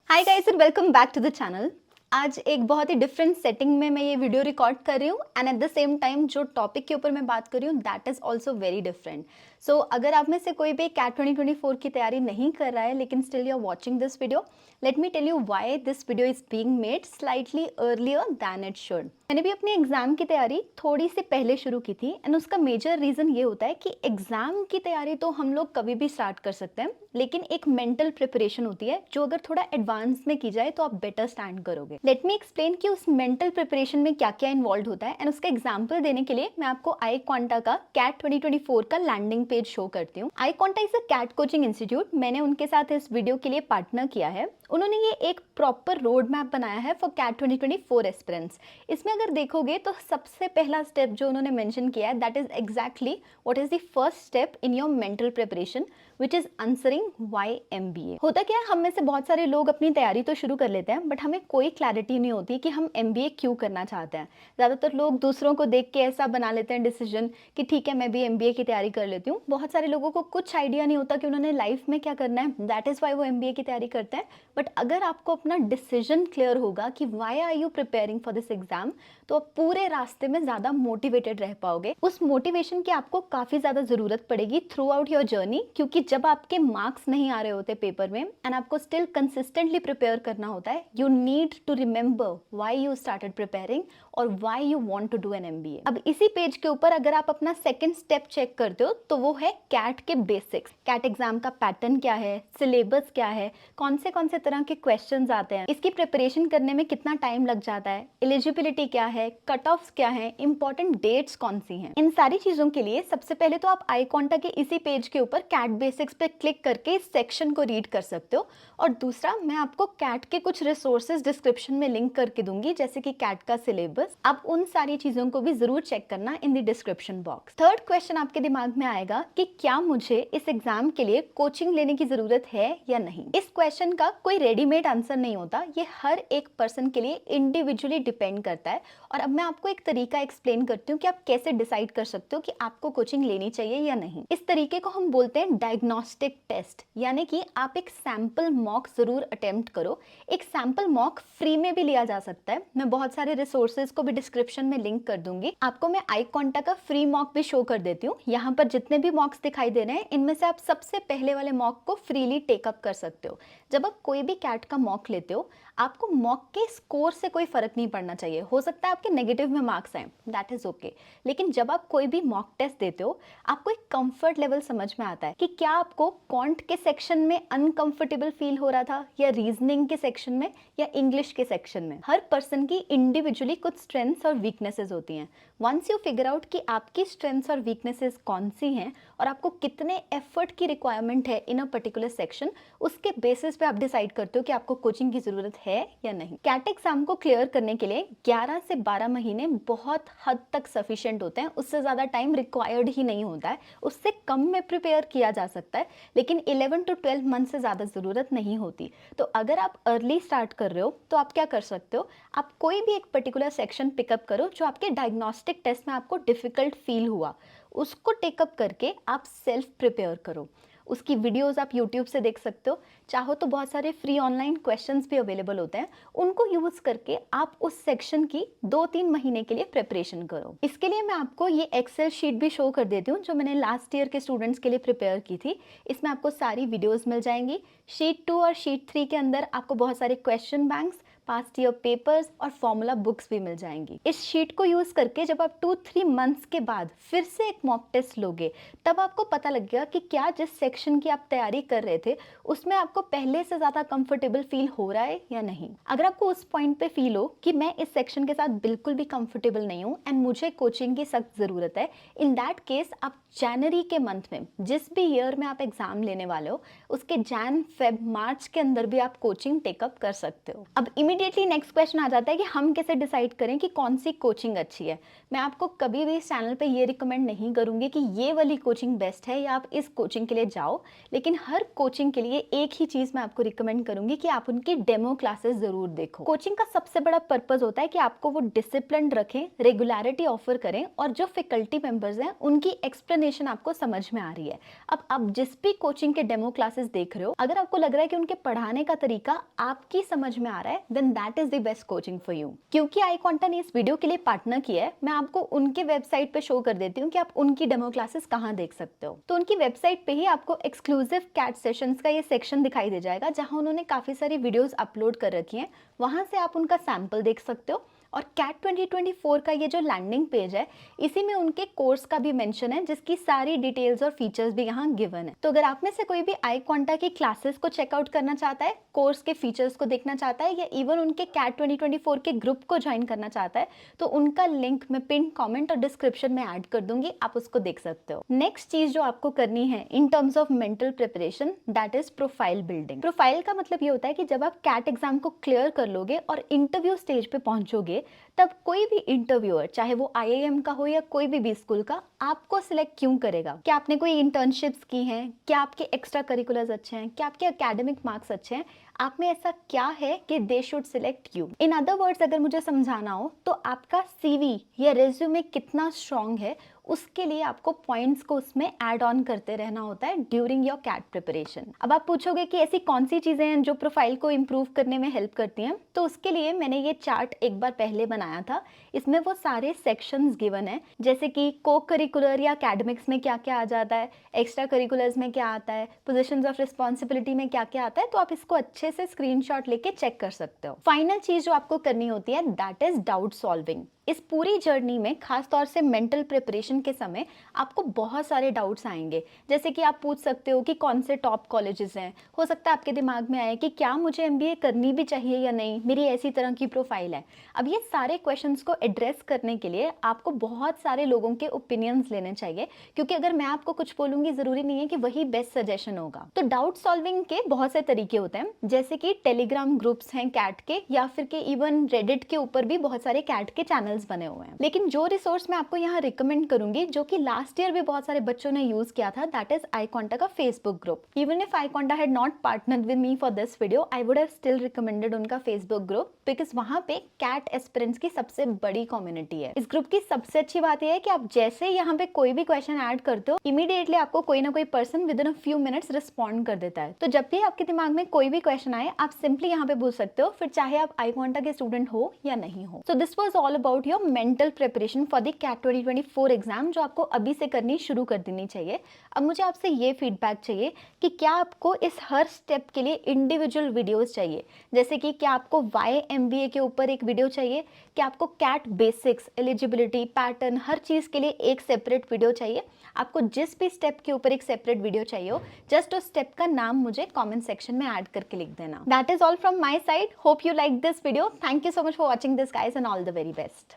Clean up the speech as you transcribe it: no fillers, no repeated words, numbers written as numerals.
Hi guys and welcome back to the channel. आज एक बहुत ही डिफरेंट सेटिंग में मैं ये वीडियो रिकॉर्ड कर रही हूँ and at the same time जो टॉपिक के ऊपर मैं बात कर रही हूँ that is also very different. So अगर आप में से कोई भी कैट 2024 की तैयारी नहीं कर रहा है लेकिन still you are watching this video, let me tell you why this video is being made slightly earlier than it should. मैंने भी अपने एग्जाम की तैयारी थोड़ी सी पहले शुरू की थी एंड उसका मेजर रीज़न ये होता है कि एग्जाम की तैयारी तो हम लोग कभी भी स्टार्ट कर सकते हैं, लेकिन एक मेंटल प्रिपरेशन होती है जो अगर थोड़ा एडवांस में की जाए तो आप बेटर स्टैंड करोगे। लेट मी एक्सप्लेन कि उस मेंटल प्रिपरेशन में क्या क्या इन्वॉल्व होता है एंड उसका एग्जांपल देने के लिए मैं आपको आई क्वांटा का कैट 2024 का लैंडिंग पेज शो करती हूँ। IQuanta is a CAT coaching institute. मैंने उनके साथ इस वीडियो के लिए पार्टनर किया है। उन्होंने ये एक प्रॉपर रोड मैप बनाया है फॉर कैट 2024 एस्पिरेंट्स। इसमें अगर देखोगे तो सबसे पहला स्टेप जो उन्होंने मेंशन किया है that is exactly what is the first step in your mental preparation which is answering why MBA। होता क्या है, हम में से बहुत सारे लोग अपनी तैयारी तो शुरू कर लेते हैं बट हमें कोई क्लैरिटी नहीं होती कि हम MBA क्यों करना चाहते हैं। ज़्यादातर लोग दूसरों को देख के ऐसा बना लेते हैं डिसीजन कि ठीक है मैं भी MBA की तैयारी कर लेती हूँ। बहुत सारे लोगों को कुछ आइडिया नहीं होता कि उन्होंने लाइफ में क्या करना है, दैट इज़ वाई वो MBA की तैयारी करते हैं। बट अगर आपको अपना डिसीजन क्लियर होगा कि why are you preparing for this exam, तो आप पूरे रास्ते में ज़्यादा मोटिवेटेड रह पाओगे। उस मोटिवेशन की आपको काफ़ी ज़्यादा ज़रूरत पड़ेगी थ्रू आउट योर जर्नी, क्योंकि जब आपके मार्क्स नहीं आ रहे होते पेपर में एंड आपको स्टिल कंसिस्टेंटली प्रिपेयर करना होता है, you need to remember why you started preparing और why you want to do an MBA। अब इसी पेज के ऊपर अगर आप अपना सेकंड स्टेप चेक करते हो तो वो है कैट के बेसिक्स। कैट एग्जाम का पैटर्न क्या है, सिलेबस क्या है, कौन से तरह के क्वेश्चंस आते हैं, इसकी प्रिपरेशन करने में कितना टाइम लग जाता है, एलिजिबिलिटी क्या है, कट ऑफ्स क्या है, इंपॉर्टेंट डेट्स कौन सी हैं। इन सारी चीजों के लिए सबसे पहले तो आप आई क्वांटा के इसी पेज के ऊपर कैट बेसिक्स पे क्लिक करके इस सेक्शन को रीड कर सकते हो। और दूसरा, मैं आपको कैट के कुछ रिसोर्सेज डिस्क्रिप्शन में लिंक करके दूंगी, जैसे कि कैट का सिलेबस। आप उन सारी चीजों को भी जरूर चेक करना in the description box. Third question आपके दिमाग में आएगा कि क्या मुझे इस एग्जाम के लिए कोचिंग लेने की जरूरत है या नहीं। इस क्वेश्चन का कोई रेडीमेड आंसर नहीं होता, ये हर एक पर्सन के लिए इंडिविजुअली डिपेंड करता है। और अब मैं आपको एक तरीका एक्सप्लेन करती हूँ कि आप कैसे डिसाइड कर सकते हो कि आपको कोचिंग लेनी चाहिए या नहीं। इस तरीके को हम बोलते हैं डायग्नोस्टिक टेस्ट, यानी कि आप एक सैंपल मॉक जरूर अटेम्प्ट करो। एक सैंपल मॉक फ्री में भी लिया जा सकता है। मैं बहुत सारे रिसोर्सेज को भी डिस्क्रिप्शन में लिंक कर दूंगी। आपको मैं आई क्वांटा का फ्री मॉक भी शो कर देती हूँ। यहाँ पर जितने भी मॉक्स दिखाई दे रहे हैं इनमें से आप सबसे पहले वाले मॉक को फ्रीली टेकअप कर सकते हो। जब आप कोई भी कैट का मॉक लेते हो, आपको मॉक के स्कोर से कोई फर्क नहीं पड़ना चाहिए। हो सकता है आपके नेगेटिव में मार्क्स आए, दैट इज ओके, लेकिन जब आप कोई भी मॉक टेस्ट देते हो आपको एक कंफर्ट लेवल समझ में आता है कि क्या आपको क्वांट के सेक्शन में अनकंफर्टेबल फील हो रहा था या रीजनिंग के सेक्शन में या इंग्लिश के सेक्शन में। हर पर्सन की इंडिविजुअली कुछ स्ट्रेंथ्स और वीकनेसेस होती हैं। वंस यू फिगर आउट कि आपकी स्ट्रेंथ्स और वीकनेसेस कौन सी हैं और आपको कितने एफर्ट की रिक्वायरमेंट है इन अ पर्टिकुलर सेक्शन, उसके बेसिस पे आप डिसाइड करते हो कि आपको कोचिंग की जरूरत है या नहीं। कैट एग्जाम को क्लियर करने के लिए 11 से 12 महीने बहुत हद तक सफिशिएंट होते हैं। उससे ज़्यादा टाइम रिक्वायर्ड ही नहीं होता है, उससे कम में प्रिपेयर किया जा सकता है, लेकिन 11 to 12 मंथ से ज़्यादा ज़रूरत नहीं होती। तो अगर आप अर्ली स्टार्ट कर रहे हो तो आप क्या कर सकते हो, आप कोई भी एक पर्टिकुलर सेक्शन पिकअप करो जो आपके डायग्नोस्टिक टेस्ट में आपको डिफिकल्ट फील हुआ, उसको टेकअप करके आप सेल्फ प्रिपेयर करो। उसकी वीडियोस आप यूट्यूब से देख सकते हो। चाहो तो बहुत सारे फ्री ऑनलाइन क्वेश्चंस भी अवेलेबल होते हैं, उनको यूज़ करके आप उस सेक्शन की 2-3 महीने के लिए प्रिपरेशन करो। इसके लिए मैं आपको ये एक्सेल शीट भी शो कर देती हूँ जो मैंने लास्ट ईयर के स्टूडेंट्स के लिए प्रिपेयर की थी। इसमें आपको सारी वीडियोज़ मिल जाएंगी। शीट 2 और शीट 3 के अंदर आपको बहुत सारे question banks, past year papers और फॉर्मूला बुक्स भी मिल जाएंगी। इस शीट को यूज़ करके जब आप 2-3 मंथ्स के बाद फिर से एक मॉक टेस्ट लोगे, तब आपको पता लग गया कि क्या जिस सेक्शन की आप तैयारी कर रहे थे उसमें आपको पहले से ज़्यादा कंफर्टेबल फील हो रहा है या नहीं। अगर आपको उस पॉइंट पे फील हो कि मैं इस सेक्शन के साथ बिल्कुल भी कंफर्टेबल नहीं हूँ एंड मुझे कोचिंग की सख्त ज़रूरत है, इन दैट केस आप जनवरी के मंथ में, जिस भी ईयर में आप एग्जाम लेने वाले हो, उसके जैन फेब मार्च के अंदर भी आप कोचिंग टेकअप कर सकते हो। अब इमीडिएटली नेक्स्ट क्वेश्चन आ जाता है कि हम कैसे डिसाइड करें कि कौन सी कोचिंग अच्छी है। मैं आपको कभी भी इस चैनल पे ये रिकमेंड नहीं करूँगी कि ये वाली कोचिंग बेस्ट है या आप इस कोचिंग के लिए जाओ, लेकिन हर कोचिंग के लिए एक ही चीज़ मैं आपको रिकमेंड करूँगी कि आप उनकी डेमो क्लासेस ज़रूर देखो। कोचिंग का सबसे बड़ा पर्पज़ होता है कि आपको वो डिसिप्लिन रखें, रेगुलरिटी ऑफर करें और जो फैकल्टी मेंबर्स हैं उनकी एक्सप्लेनेशन आपको समझ में आ रही है। अब आप जिस भी कोचिंग के डेमो क्लासेस देख रहे हो, अगर आप आपको लग रहा है कि उनके पढ़ाने का तरीका आपकी समझ में आ रहा है, then that is the best coaching for you. क्योंकि आई क्वांटा ने इस वीडियो के लिए पार्टनर किया है, मैं आपको उनके वेबसाइट पे शो कर देती हूँ कि आप उनकी डेमो क्लासेस कहाँ देख सकते हो। तो उनकी वेबसाइट पे ही आपको एक्सक्लूसिव कैट सेशंस का ये सेक्शन दिखाई दे जाएगा, जहाँ उन्होंने काफी सारी वीडियोस अपलोड कर रखी हैं। वहां से आप उनका सैंपल देख सकते हो। और कैट 2024 का ये जो लैंडिंग पेज है, इसी में उनके कोर्स का भी मेंशन है, जिसकी सारी डिटेल्स और फीचर्स भी यहाँ गिवन है। तो अगर आप में से कोई भी आई क्वांटा की क्लासेस को चेकआउट करना चाहता है, कोर्स के फीचर्स को देखना चाहता है, या इवन उनके कैट 2024 के ग्रुप को ज्वाइन करना चाहता है, तो उनका लिंक मैं पिन कमेंट और डिस्क्रिप्शन में ऐड कर दूंगी, आप उसको देख सकते हो। नेक्स्ट चीज जो आपको करनी है in terms of mental preparation, that is profile building. Profile का मतलब ये होता है कि जब आप कैट एग्जाम को क्लियर कर लोगे और इंटरव्यू स्टेज पे पहुंचोगे, तब कोई भी इंटरव्यूअर, चाहे वो आईआईएम का हो या कोई भी स्कूल का, आपको सिलेक्ट क्यों करेगा? क्या आपने कोई इंटर्नशिप्स की हैं? क्या आपके एक्स्ट्रा करिकुलर्स अच्छे हैं? क्या आपके एकेडमिक मार्क्स अच्छे हैं? आप में ऐसा क्या है कि they should select you? In other words अगर मुझे समझाना हो तो आपका सीवी या रेज्यूमे कितना स्ट्रांग है, उसके लिए आपको पॉइंट्स को उसमें ऐड ऑन करते रहना होता है ड्यूरिंग योर कैट प्रिपरेशन। अब आप पूछोगे कि ऐसी कौन सी चीजें हैं जो प्रोफाइल को इम्प्रूव करने में हेल्प करती हैं, तो उसके लिए मैंने ये चार्ट एक बार पहले बनाया था। इसमें वो सारे सेक्शंस गिवन है, जैसे कि को करिकुलर या एकेडमिक्स में क्या क्या आ जाता है, एक्स्ट्रा करिकुलर्स में क्या आता है, पोजीशंस ऑफ रिस्पॉन्सिबिलिटी में क्या क्या आता है। तो आप इसको अच्छे से स्क्रीनशॉट लेके चेक कर सकते हो। फाइनल चीज जो आपको करनी होती है, दैट इज डाउट सॉल्विंग। इस पूरी जर्नी में खास तौर से मेंटल प्रिपरेशन के समय आपको बहुत सारे डाउट्स आएंगे, जैसे कि आप पूछ सकते हो कि कौन से टॉप कॉलेजेस हैं। हो सकता है आपके दिमाग में आए कि क्या मुझे एमबीए करनी भी चाहिए या नहीं, मेरी ऐसी तरह की प्रोफाइल है। अब ये सारे क्वेश्चंस को एड्रेस करने के लिए आपको बहुत सारे लोगों के ओपिनियंस लेने चाहिए, क्योंकि अगर मैं आपको कुछ बोलूंगी जरूरी नहीं है कि वही बेस्ट सजेशन होगा। तो डाउट सॉल्विंग के बहुत से तरीके होते हैं, जैसे कि टेलीग्राम ग्रुप्स हैं कैट के, या फिर के इवन रेडिट के ऊपर भी बहुत सारे कैट के चैनल्स बने हुए हैं। लेकिन जो रिसोर्स मैं आपको यहाँ रिकमेंड करूंगी, जो कि लास्ट ईयर भी बहुत सारे बच्चों ने यूज किया था, दैट इज आई क्वांटा का Facebook group. Even if I quanta had not partnered with me for this video, I would have still recommended उनका फेसबुक ग्रुप, बिकॉज वहां पे कैट एस्पिरेंट्स की सबसे बड़ी कम्युनिटी है। इस ग्रुप की सबसे अच्छी बात यह है कि आप जैसे यहाँ पे कोई भी क्वेश्चन ऐड करते हो, इमीडिएटली आपको कोई ना कोई person with in a few minutes respond कर देता है। तो जब भी आपके दिमाग में कोई भी क्वेश्चन आए, आप सिंपली यहाँ पे पूछ सकते हो, फिर चाहे आप आई क्वांटा के स्टूडेंट हो या नहीं हो। So this was all about your mental preparation for the CAT 2024 exam, जो आपको अभी से करनी शुरू कर देनी चाहिए। अब मुझे आपसे ये फीडबैक चाहिए कि क्या आपको इस हर स्टेप के लिए इंडिविजुअल वीडियोस चाहिए, जैसे कि क्या आपको वाई एमबीए के ऊपर एक वीडियो चाहिए, कि आपको कैट बेसिक्स, एलिजिबिलिटी, पैटर्न, हर चीज के लिए एक सेपरेट वीडियो चाहिए। आपको जिस भी स्टेप के ऊपर एक सेपरेट वीडियो चाहिए हो, जस्ट उस स्टेप का नाम मुझे कमेंट सेक्शन में ऐड करके लिख देना। That is all from my side. Hope you like this video. Thank you so much for watching this guys, and all the very best.